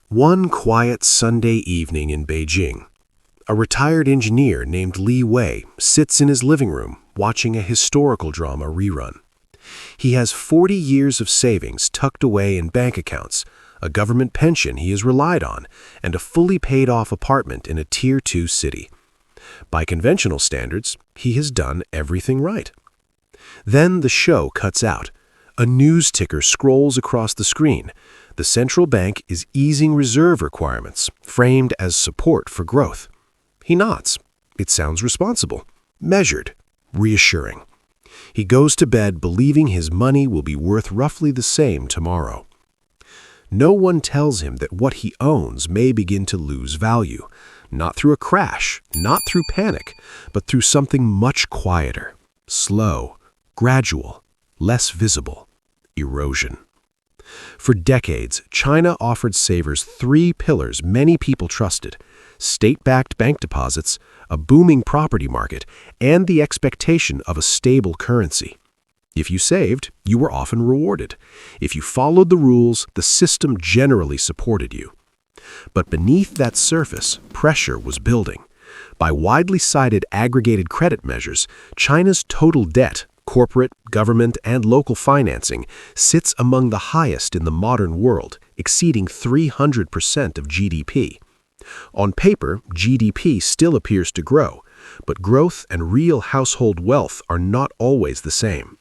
One quiet Sunday evening in Beijing, a retired engineer named Li Wei sits in his living room watching a historical drama rerun. He has 40 years of savings tucked away in bank accounts, a government pension he has relied on, and a fully paid-off apartment in a Tier 2 city. By conventional standards, he has done everything right. Then the show cuts out. A news ticker scrolls across the screen. The central bank is easing reserve requirements, framed as support for growth. He nods. It sounds responsible, measured, reassuring. He goes to bed believing his money will be worth roughly the same tomorrow. No one tells him that what he owns may begin to lose value, not through a crash, not through panic, but through something much quieter, slow, gradual, less visible: erosion. For decades, China offered savers three pillars many people trusted: state-backed bank deposits, a booming property market, and the expectation of a stable currency. If you saved, you were often rewarded. If you followed the rules, the system generally supported you. But beneath that surface, pressure was building. By widely cited aggregated credit measures, China's total debt, corporate, government, and local financing, sits among the highest in the modern world, exceeding 300% of GDP. On paper, GDP still appears to grow, but growth and real household wealth are not always the same.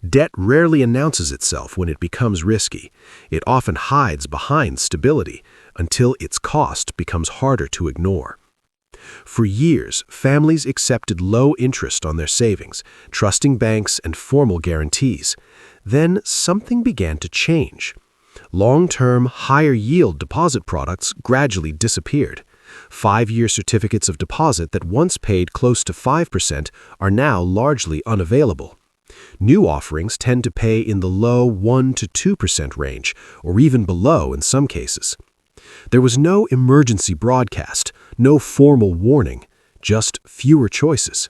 Debt rarely announces itself when it becomes risky. It often hides behind stability until its cost becomes harder to ignore. For years, families accepted low interest on their savings, trusting banks and formal guarantees. Then something began to change. Long-term, higher-yield deposit products gradually disappeared. 5-year certificates of deposit that once paid close to 5% are now largely unavailable. New offerings tend to pay in the low 1 to 2% range, or even below in some cases. There was no emergency broadcast, no formal warning, just fewer choices.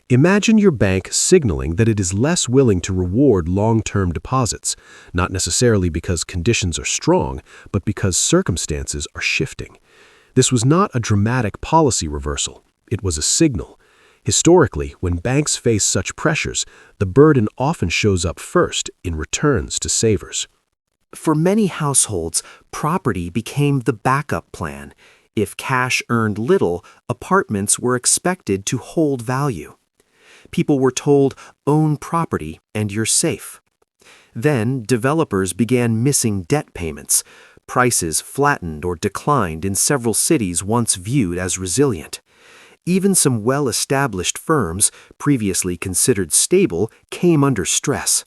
Imagine your bank signaling that it is less willing to reward long-term deposits, not necessarily because conditions are strong, but because circumstances are shifting. This was not a dramatic policy reversal. It was a signal. Historically, when banks face such pressures, the burden often shows up first in returns to savers. For many households, property became the backup plan. If cash earned little, apartments were expected to hold value. People were told, own property and you're safe. Then developers began missing debt payments. Prices flattened or declined in several cities once viewed as resilient. Even some well-established firms, previously considered stable, came under stress.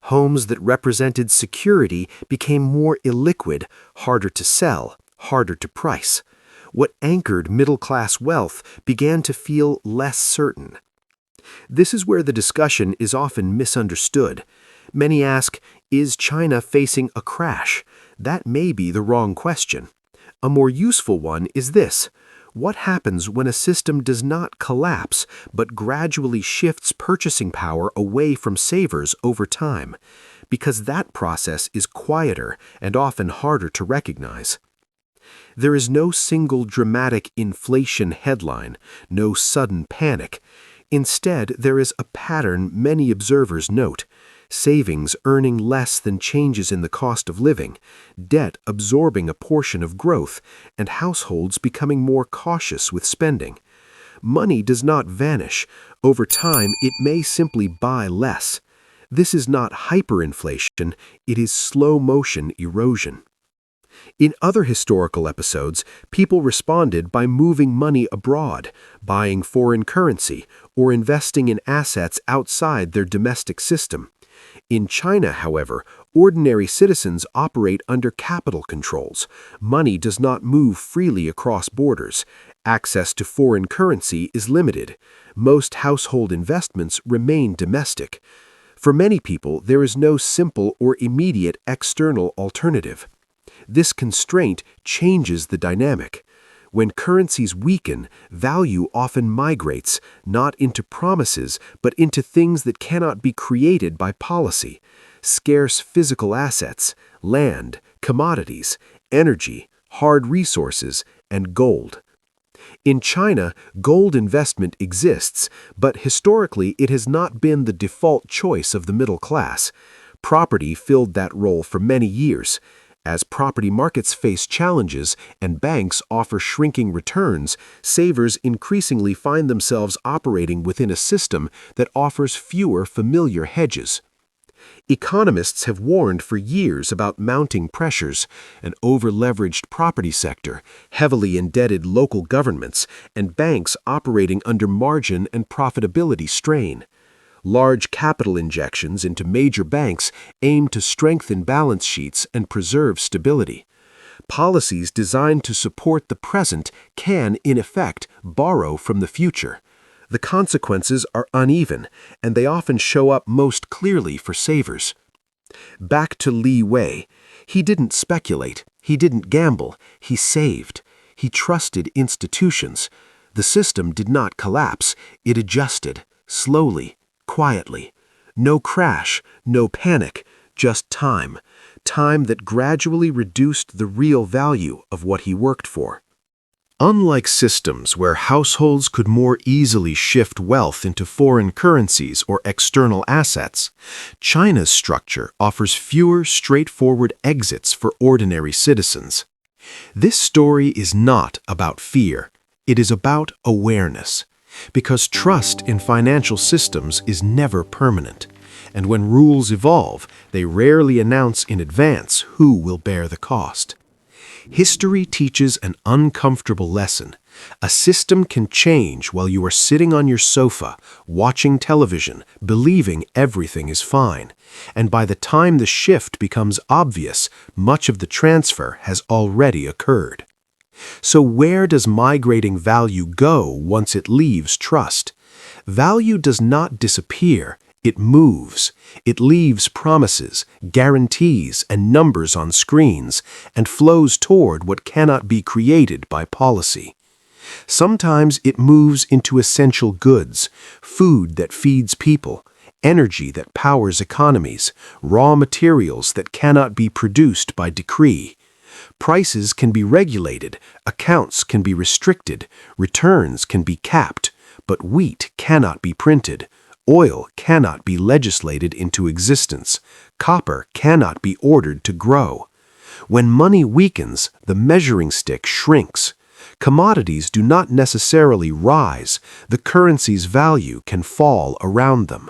Homes that represented security became more illiquid, harder to sell, harder to price. What anchored middle-class wealth began to feel less certain. This is where the discussion is often misunderstood. Many ask, is China facing a crash? That may be the wrong question. A more useful one is this: what happens when a system does not collapse, but gradually shifts purchasing power away from savers over time? Because that process is quieter and often harder to recognize. There is no single dramatic inflation headline, no sudden panic. Instead, there is a pattern many observers note: savings earning less than changes in the cost of living, debt absorbing a portion of growth, and households becoming more cautious with spending. Money does not vanish. Over time, it may simply buy less. This is not hyperinflation, it is slow-motion erosion. In other historical episodes, people responded by moving money abroad, buying foreign currency, or investing in assets outside their domestic system. In China, however, ordinary citizens operate under capital controls. Money does not move freely across borders. Access to foreign currency is limited. Most household investments remain domestic. For many people, there is no simple or immediate external alternative. This constraint changes the dynamic. When currencies weaken, value often migrates, not into promises, but into things that cannot be created by policy: scarce physical assets, land, commodities, energy, hard resources, and gold. In China, gold investment exists, but historically it has not been the default choice of the middle class. Property filled that role for many years. As property markets face challenges and banks offer shrinking returns, savers increasingly find themselves operating within a system that offers fewer familiar hedges. Economists have warned for years about mounting pressures: an over-leveraged property sector, heavily indebted local governments, and banks operating under margin and profitability strain. Large capital injections into major banks aim to strengthen balance sheets and preserve stability. Policies designed to support the present can, in effect, borrow from the future. The consequences are uneven, and they often show up most clearly for savers. Back to Li Wei. He didn't speculate. He didn't gamble. He saved. He trusted institutions. The system did not collapse. It adjusted, slowly, quietly. No crash, no panic, just time. Time that gradually reduced the real value of what he worked for. Unlike systems where households could more easily shift wealth into foreign currencies or external assets, China's structure offers fewer straightforward exits for ordinary citizens. This story is not about fear. It is about awareness. Because trust in financial systems is never permanent, and when rules evolve, they rarely announce in advance who will bear the cost. History teaches an uncomfortable lesson. A system can change while you are sitting on your sofa, watching television, believing everything is fine. And by the time the shift becomes obvious, much of the transfer has already occurred. So where does migrating value go once it leaves trust? Value does not disappear. It moves. It leaves promises, guarantees, and numbers on screens, and flows toward what cannot be created by policy. Sometimes it moves into essential goods, food that feeds people, energy that powers economies, raw materials that cannot be produced by decree. Prices can be regulated, accounts can be restricted, returns can be capped, but wheat cannot be printed. Oil cannot be legislated into existence. Copper cannot be ordered to grow. When money weakens, the measuring stick shrinks. Commodities do not necessarily rise. The currency's value can fall around them.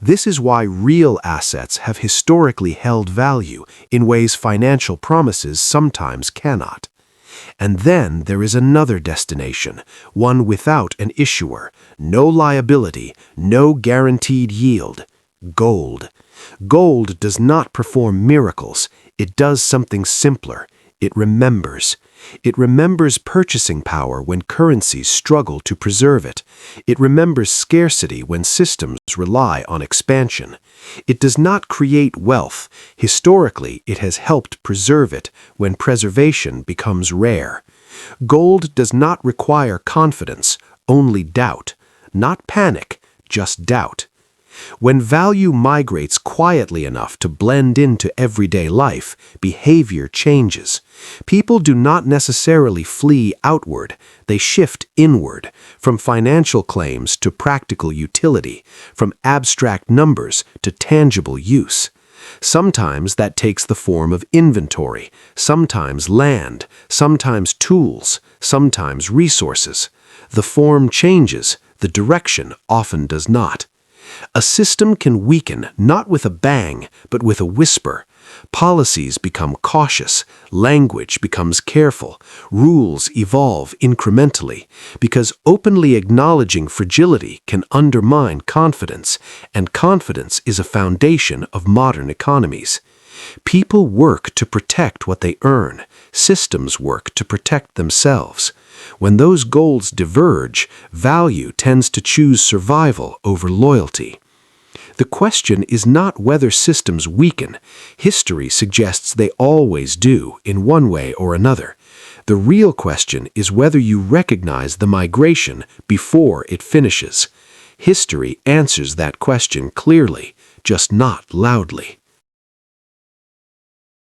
This is why real assets have historically held value in ways financial promises sometimes cannot. And then there is another destination, one without an issuer, no liability, no guaranteed yield: gold. Gold does not perform miracles. It does something simpler. It remembers. It remembers purchasing power when currencies struggle to preserve it. It remembers scarcity when systems rely on expansion. It does not create wealth. Historically, it has helped preserve it when preservation becomes rare. Gold does not require confidence, only doubt. Not panic, just doubt. When value migrates quietly enough to blend into everyday life, behavior changes. People do not necessarily flee outward, they shift inward, from financial claims to practical utility, from abstract numbers to tangible use. Sometimes that takes the form of inventory, sometimes land, sometimes tools, sometimes resources. The form changes, the direction often does not. A system can weaken not with a bang, but with a whisper. Policies become cautious, language becomes careful, rules evolve incrementally, because openly acknowledging fragility can undermine confidence, and confidence is a foundation of modern economies. People work to protect what they earn. Systems work to protect themselves. When those goals diverge, value tends to choose survival over loyalty. The question is not whether systems weaken. History suggests they always do, in one way or another. The real question is whether you recognize the migration before it finishes. History answers that question clearly, just not loudly.